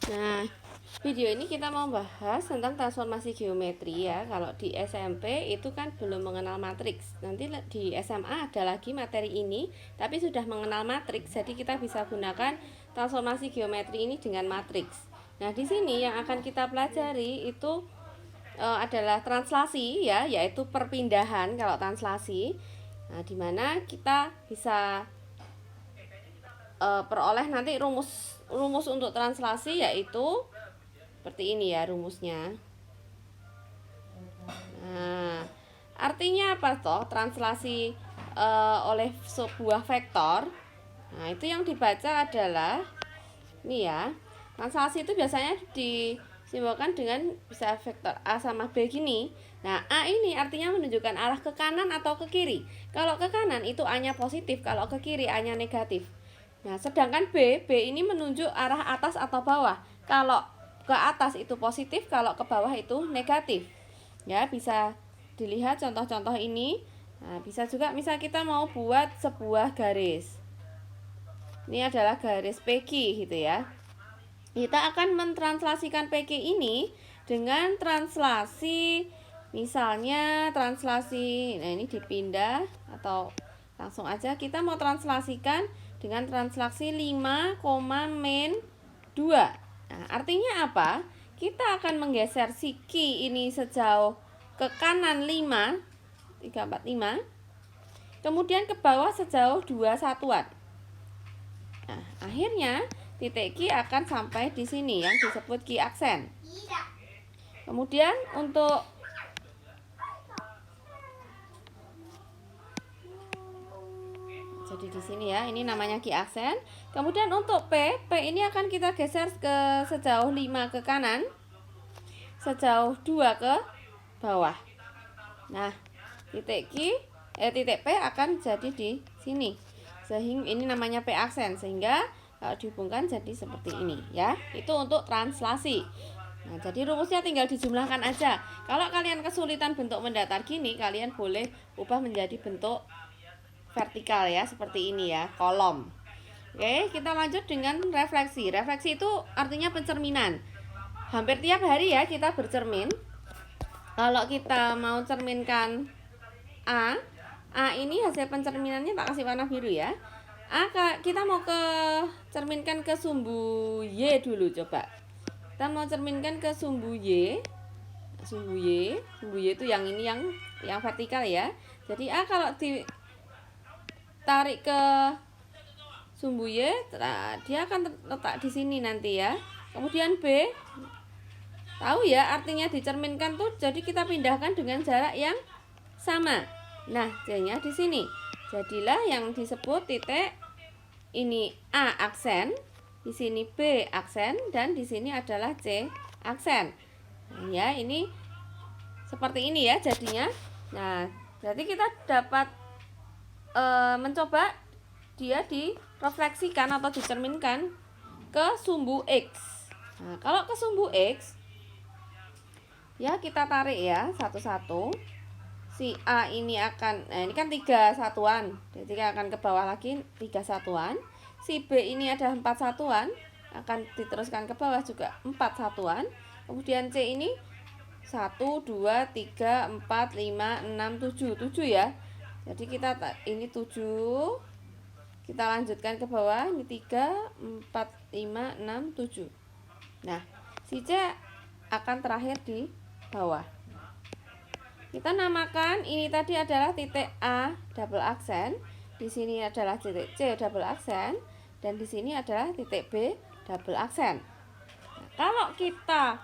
Nah, video ini kita mau bahas tentang transformasi geometri ya. Kalau di SMP itu kan belum mengenal matriks. Nanti di SMA ada lagi materi ini, tapi sudah mengenal matriks. Jadi kita bisa gunakan transformasi geometri ini dengan matriks. Nah, di sini yang akan kita pelajari itu adalah translasi ya, yaitu perpindahan kalau translasi. Nah, dimana kita bisa peroleh nanti rumus untuk translasi, yaitu seperti ini ya rumusnya. Nah, artinya apa toh translasi oleh sebuah vektor? Nah, itu yang dibaca adalah ini ya. Translasi itu biasanya disimbolkan dengan bisa vektor A sama B gini. Nah, A ini artinya menunjukkan arah ke kanan atau ke kiri. Kalau ke kanan itu A-nya positif, kalau ke kiri A-nya negatif. Nah, sedangkan B ini menunjuk arah atas atau bawah. Kalau ke atas itu positif, kalau ke bawah itu negatif. Ya, bisa dilihat contoh-contoh ini. Nah, bisa juga misal kita mau buat sebuah garis. Ini adalah garis PQ gitu ya. Kita akan mentranslasikan PQ ini dengan translasi, misalnya translasi, nah ini dipindah atau langsung aja kita mau translasikan dengan translasi 5, min 2. Nah, artinya apa? Kita akan menggeser si Q ini sejauh ke kanan 5, 3, 4, 5, kemudian ke bawah sejauh 2 satuan. Nah, akhirnya titik Q akan sampai di sini yang disebut Q aksen. Kemudian untuk jadi di sini ya, ini namanya Q aksen. Kemudian untuk P ini akan kita geser ke sejauh 5 ke kanan, sejauh 2 ke bawah. Nah, titik P akan jadi di sini. Sehingga ini namanya P aksen, sehingga kalau dihubungkan jadi seperti ini ya. Itu untuk translasi. Nah, jadi rumusnya tinggal dijumlahkan aja. Kalau kalian kesulitan bentuk mendatar gini, kalian boleh ubah menjadi bentuk vertikal ya, seperti ini ya, kolom. Oke, kita lanjut dengan refleksi. Refleksi itu artinya pencerminan. Hampir tiap hari ya kita bercermin. Kalau kita mau cerminkan A ini hasil pencerminannya tak kasih warna biru ya. Kita mau cerminkan ke sumbu Y dulu coba. Kita mau cerminkan ke sumbu Y. Sumbu Y itu yang ini yang vertikal ya. Jadi A kalau ditarik ke sumbu Y, dia akan letak di sini nanti ya. Kemudian B, tahu ya artinya dicerminkan tuh, jadi kita pindahkan dengan jarak yang sama. Nah, C-nya di sini. Jadilah yang disebut titik ini A aksen, di sini B aksen, dan di sini adalah C aksen. Nah, ya, ini seperti ini ya jadinya. Nah, berarti kita dapat mencoba dia direfleksikan atau dicerminkan ke sumbu X. Nah, kalau ke sumbu X ya kita tarik ya satu-satu. Si A ini akan, nah ini kan 3 satuan, jadi akan ke bawah lagi 3 satuan. Si B ini ada 4 satuan, akan diteruskan ke bawah juga 4 satuan. Kemudian C ini 1, 2, 3, 4, 5, 6, 7 ya. Jadi kita ini 7, kita lanjutkan ke bawah, ini 3, 4, 5, 6, 7. Nah, si C akan terakhir di bawah. Kita namakan ini tadi adalah titik A double aksen, di sini adalah titik C double aksen, dan di sini adalah titik B double aksen. Nah, kalau kita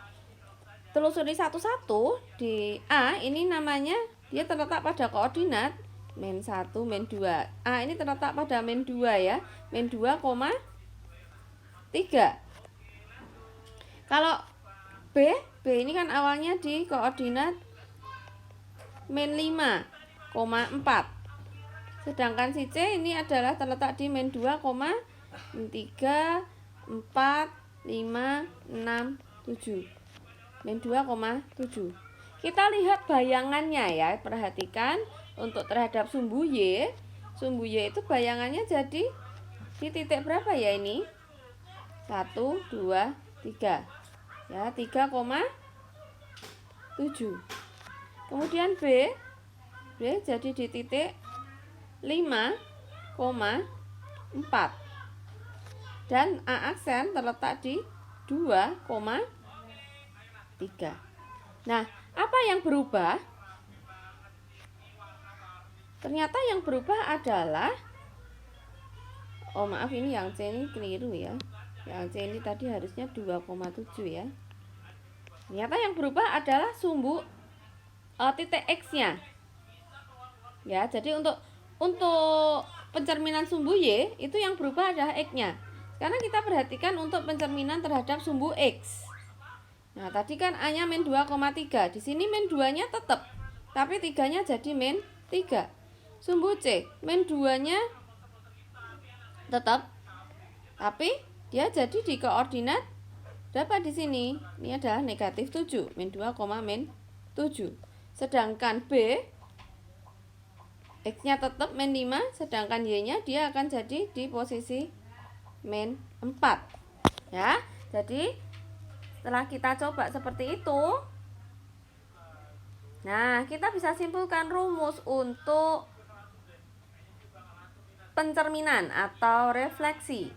telusuri satu-satu, di A ini namanya dia terletak pada koordinat min 1, min 2. A ini terletak pada min 2 ya, min 2, 3. Kalau B ini kan awalnya di koordinat min 5, 4. Sedangkan si C ini adalah terletak di min 2, 3, 4, 5, 6, 7. Min 2,7. Kita lihat bayangannya ya, perhatikan untuk terhadap sumbu Y. Sumbu Y itu bayangannya jadi di titik berapa ya ini? 1, 2, 3. Ya, 3,7. Kemudian B jadi di titik 5,4. Dan A aksen terletak di 2,3. Nah, apa yang berubah? Ternyata yang berubah adalah, oh maaf, ini yang C ini keliru ya. Yang C ini tadi harusnya 2,7 ya. Ternyata yang berubah adalah sumbu titik X-nya. Ya, jadi untuk pencerminan sumbu Y itu yang berubah adalah X-nya. Karena kita perhatikan untuk pencerminan terhadap sumbu X. Nah, tadi kan A-nya min 2,3. Di sini min 2-nya tetap, tapi 3-nya jadi min 3. Sumbu C, min 2-nya tetap, tapi dia jadi di koordinat berapa di sini? Ini adalah negatif 7, min 2, min 7. Sedangkan B, X-nya tetap min 5, sedangkan Y-nya dia akan jadi di posisi min 4. Ya, jadi setelah kita coba seperti itu, nah kita bisa simpulkan rumus untuk pencerminan atau refleksi.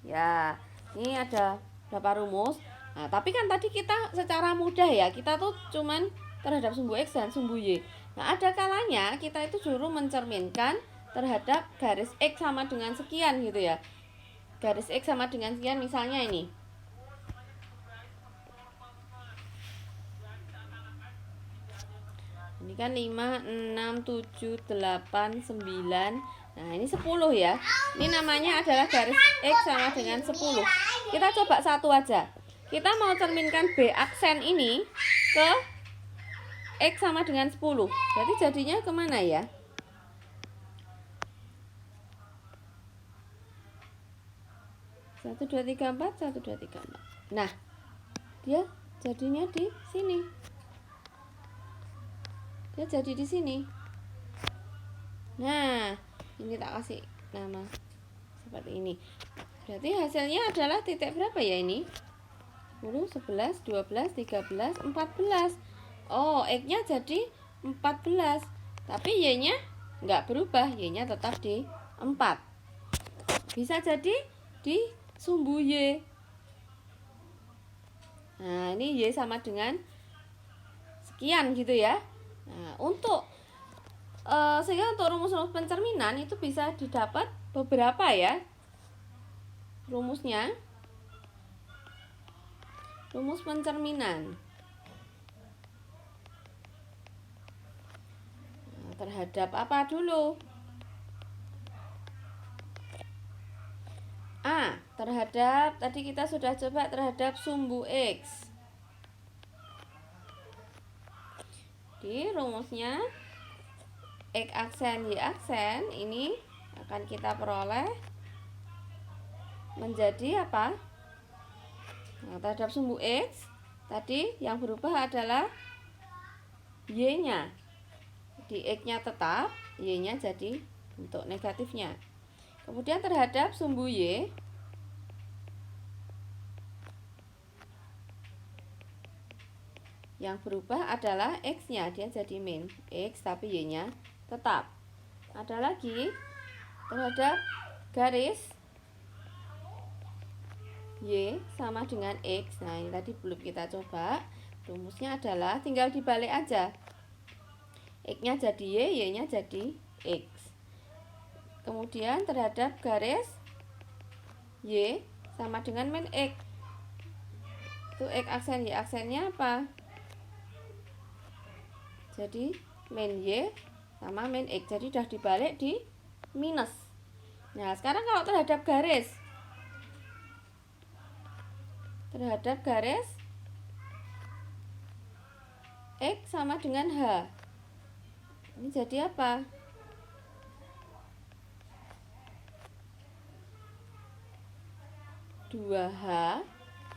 Ya, ini ada berapa rumus. Nah, tapi kan tadi kita secara mudah ya, kita tuh cuman terhadap sumbu X dan sumbu Y. Nah, ada kalanya kita itu suruh mencerminkan terhadap garis X sama dengan sekian gitu ya. Garis X sama dengan sekian, misalnya ini. Ini kan 5, 6, 7, 8, 9. Nah, ini 10 ya. Ini namanya adalah garis X sama dengan 10. Kita coba satu aja. Kita mau cerminkan B aksen ini ke X sama dengan 10. Berarti jadinya kemana ya? 1, 2, 3, 4, 1, 2, 3, 4. Nah, dia jadinya di sini. Dia jadi di sini. Nah, ini tak kasih nama seperti ini. Berarti hasilnya adalah titik berapa ya ini? 10, 11, 12, 13, 14. Oh, X-nya jadi 14. Tapi Y-nya nggak berubah, Y-nya tetap di 4. Bisa jadi di sumbu Y. Nah, ini Y sama dengan sekian gitu ya. Nah, sehingga untuk rumus-rumus pencerminan itu bisa didapat beberapa ya rumusnya. Rumus pencerminan terhadap apa dulu? A, terhadap, tadi kita sudah coba terhadap sumbu X. Di rumusnya X aksen Y aksen ini akan kita peroleh menjadi apa? Nah, terhadap sumbu X tadi yang berubah adalah Y-nya. Di X-nya tetap, Y-nya jadi bentuk negatifnya. Kemudian terhadap sumbu Y yang berubah adalah X-nya, dia jadi min X tapi Y-nya tetap. Ada lagi terhadap garis Y sama dengan X. Nah, ini tadi belum kita coba. Rumusnya adalah tinggal dibalik aja. X-nya jadi Y, Y-nya jadi X. Kemudian terhadap garis Y sama dengan min X. Itu X aksen Y aksennya apa? Jadi min Y sama min X. Jadi udah dibalik di minus. Nah, sekarang kalau terhadap garis X sama dengan H, ini jadi apa? Dua H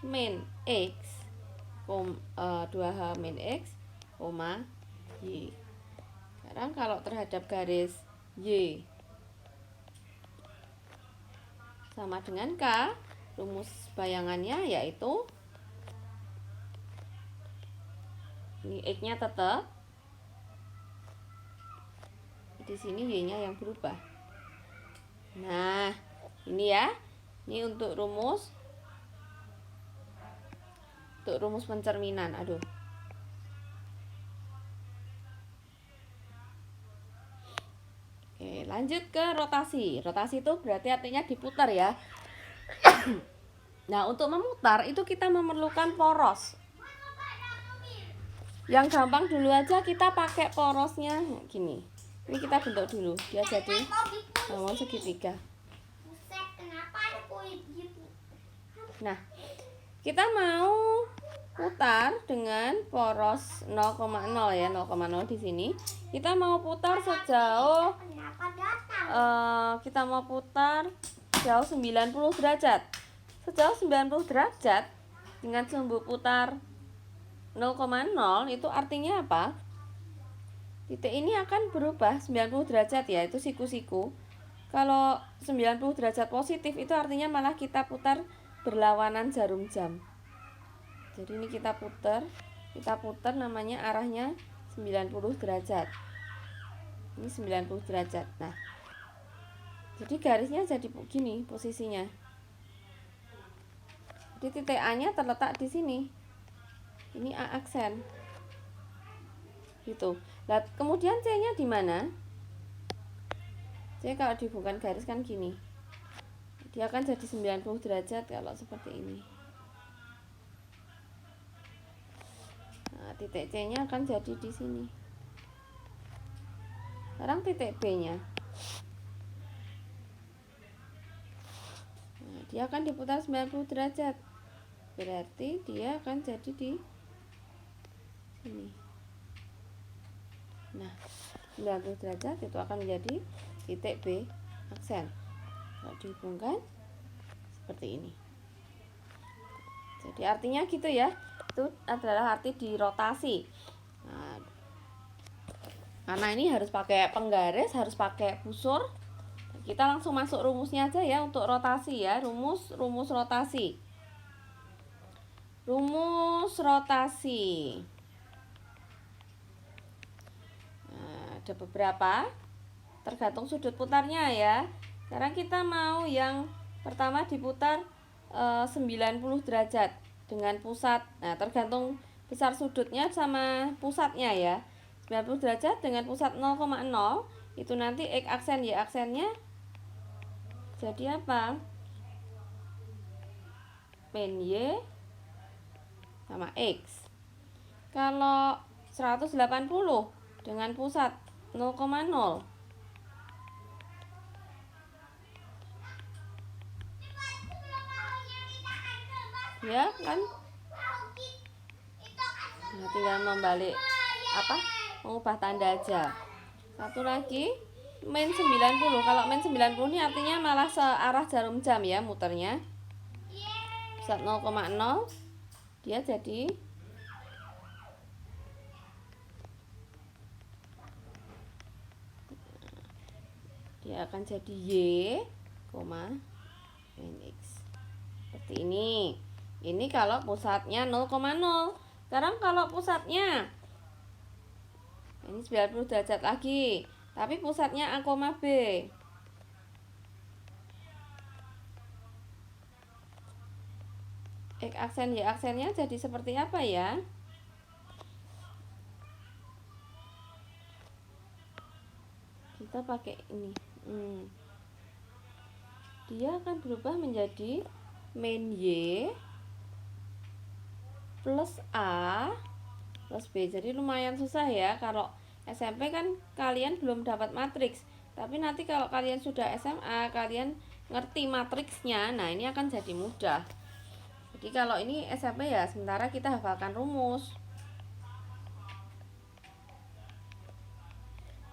min X 2H min X, Y. Sekarang kalau terhadap garis Y sama dengan K, rumus bayangannya yaitu Ini X-nya tetap. Di sini Y-nya yang berubah. Nah, ini ya. Ini untuk rumus pencerminan. Aduh. Oke, lanjut ke rotasi. Rotasi itu berarti artinya diputar ya. Nah, untuk memutar itu kita memerlukan poros. Yang gampang dulu aja kita pakai porosnya gini. Ini kita bentuk dulu. Dia jadi segitiga. Nah, kita mau putar dengan poros 0,0 ya, 0,0 di sini. Kita mau putar sejauh kita mau putar sejauh 90 derajat. Sejauh 90 derajat dengan sumbu putar 0,0 itu artinya apa? Titik ini akan berubah 90 derajat ya, itu siku-siku. Kalau 90 derajat positif itu artinya malah kita putar berlawanan jarum jam. Jadi ini kita putar namanya arahnya 90 derajat. Ini 90 derajat. Nah, jadi garisnya jadi begini posisinya. Jadi titik A-nya terletak di sini. Ini A aksen. Gitu. Nah, kemudian C-nya di mana? C kalau dibuka garis kan gini. Dia akan jadi 90 derajat kalau seperti ini. Nah, titik C-nya akan jadi di sini. Sekarang titik B-nya. Nah, dia akan diputar 90 derajat. Berarti dia akan jadi di sini. Nah, 90 derajat itu akan menjadi titik B aksen. Kalau dihubungkan seperti ini. Jadi artinya gitu ya. Itu adalah arti dirotasi. Nah, karena ini harus pakai penggaris, harus pakai busur. Kita langsung masuk rumusnya aja ya untuk rotasi ya. Rumus rotasi. Rumus rotasi. Nah, ada beberapa, tergantung sudut putarnya ya. Sekarang kita mau yang pertama diputar 90 derajat dengan pusat. Nah, tergantung besar sudutnya sama pusatnya ya. 90 derajat dengan pusat 0,0 itu nanti X aksen Y aksennya jadi apa? Min Y sama X. Kalau 180 dengan pusat 0,0 ya kan? Nah, tinggal membalik mengubah tanda aja. Satu lagi min 90. Kalau min 90 ini artinya malah searah jarum jam ya muternya. Pusat 0,0 dia jadi akan jadi Y, min X. Seperti ini. Ini kalau pusatnya 0,0. Sekarang kalau pusatnya ini 90 derajat lagi, tapi pusatnya A, B. X aksen Y aksennya jadi seperti apa ya? Kita pakai ini. Dia akan berubah menjadi min Y plus A plus B. Jadi lumayan susah ya. Kalau SMP kan kalian belum dapat matriks, tapi nanti kalau kalian sudah SMA, kalian ngerti matriksnya. Nah, ini akan jadi mudah. Jadi kalau ini SMP ya, sementara kita hafalkan rumus.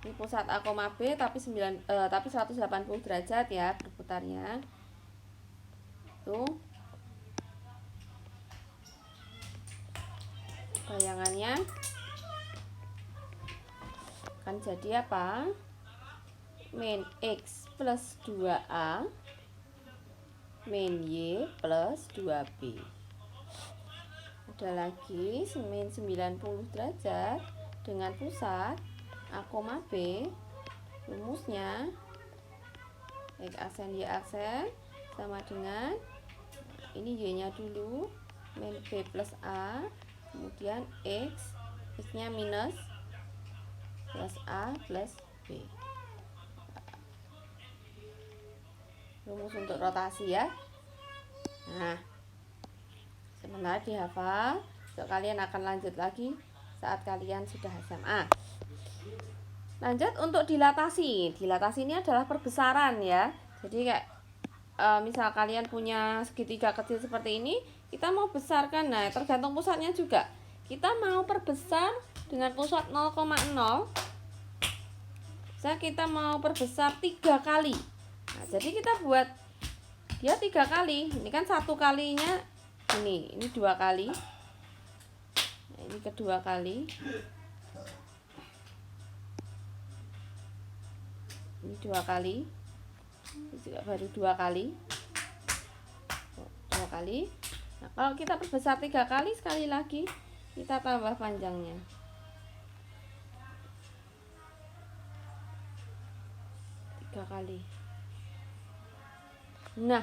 Ini pusat A, B tapi 180 derajat ya berputarnya. Tuh. Bayangannya akan jadi apa? Min X plus 2A min Y plus 2B. Ada lagi min 90 derajat dengan pusat A, B. Rumusnya X aksen Y aksen sama dengan ini Y nya dulu min B plus A, kemudian X nya minus plus A plus B. Rumus untuk rotasi ya. Nah, sebentar dihafal. Besok kalian akan lanjut lagi saat kalian sudah SMA. Lanjut untuk dilatasi. Dilatasi ini adalah perbesaran ya. Jadi kayak misal kalian punya segitiga kecil seperti ini, kita mau besarkan. Nah, tergantung pusatnya juga. Kita mau perbesar dengan pusat 0,0. Bisa kita mau perbesar 3 kali. Nah, jadi kita buat dia 3 kali. Ini kan 1 kalinya ini 2 kali. Nah, ini kedua kali. Ini 2 kali. Ini juga baru 2 kali. 2 kali. Nah, kalau kita perbesar 3 kali, sekali lagi kita tambah panjangnya. Kali. Nah,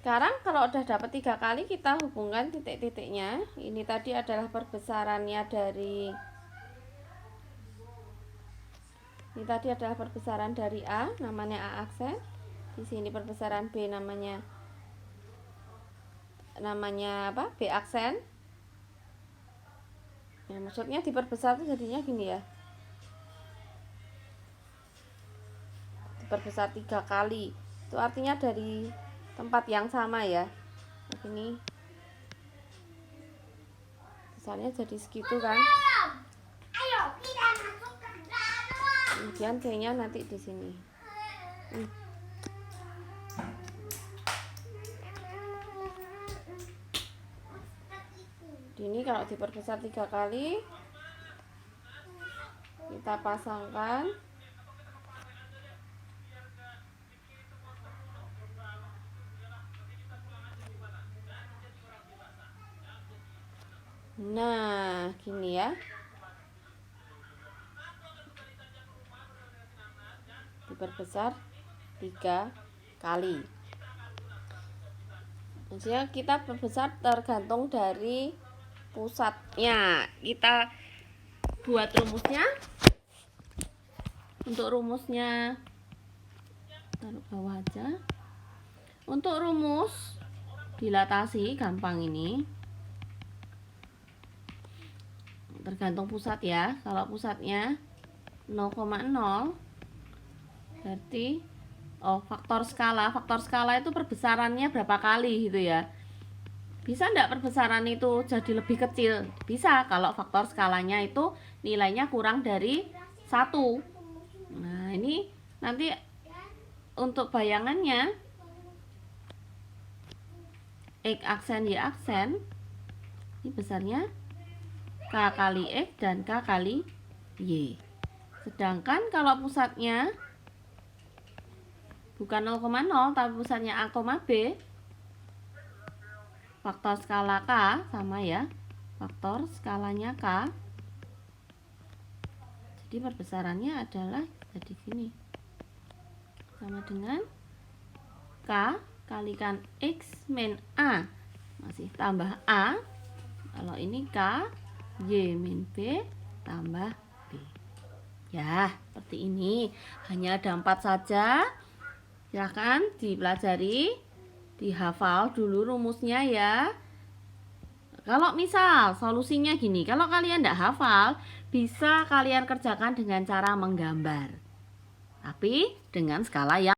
sekarang kalau udah dapat 3 kali, kita hubungkan titik-titiknya. Ini tadi adalah perbesarannya dari A, namanya A aksen. Di sini perbesaran B namanya apa? B aksen. Nah, maksudnya diperbesar itu jadinya gini ya. Diperbesar 3 kali. Itu artinya dari tempat yang sama ya. Nah, ini besarnya jadi segitu kan. Kemudian C-nya nanti di sini. Ini kalau diperbesar 3 kali, kita pasangkan. Nah, gini ya. Diperbesar 3 kali. Maksudnya kita perbesar tergantung dari pusatnya. Kita buat rumusnya. Untuk rumusnya taruh bawah aja. Untuk rumus dilatasi gampang ini. Tergantung pusat ya. Kalau pusatnya 0,0 berarti faktor skala. Faktor skala itu perbesarannya berapa kali gitu ya. Bisa enggak perbesaran itu jadi lebih kecil? Bisa kalau faktor skalanya itu nilainya kurang dari 1. Nah, ini nanti untuk bayangannya X aksen Y aksen ini besarnya K kali X dan K kali Y. Sedangkan kalau pusatnya bukan 0,0 tapi pusatnya A, B, faktor skala K sama ya, faktor skalanya K. Jadi perbesarannya adalah jadi gini, sama dengan K kalikan X min A, masih tambah A. Kalau ini K Y min B tambah B. Ya, seperti ini. Hanya ada 4 saja. Silahkan dipelajari, dihafal dulu rumusnya ya. Kalau misal solusinya gini, kalau kalian tidak hafal, bisa kalian kerjakan dengan cara menggambar. Tapi dengan skala yang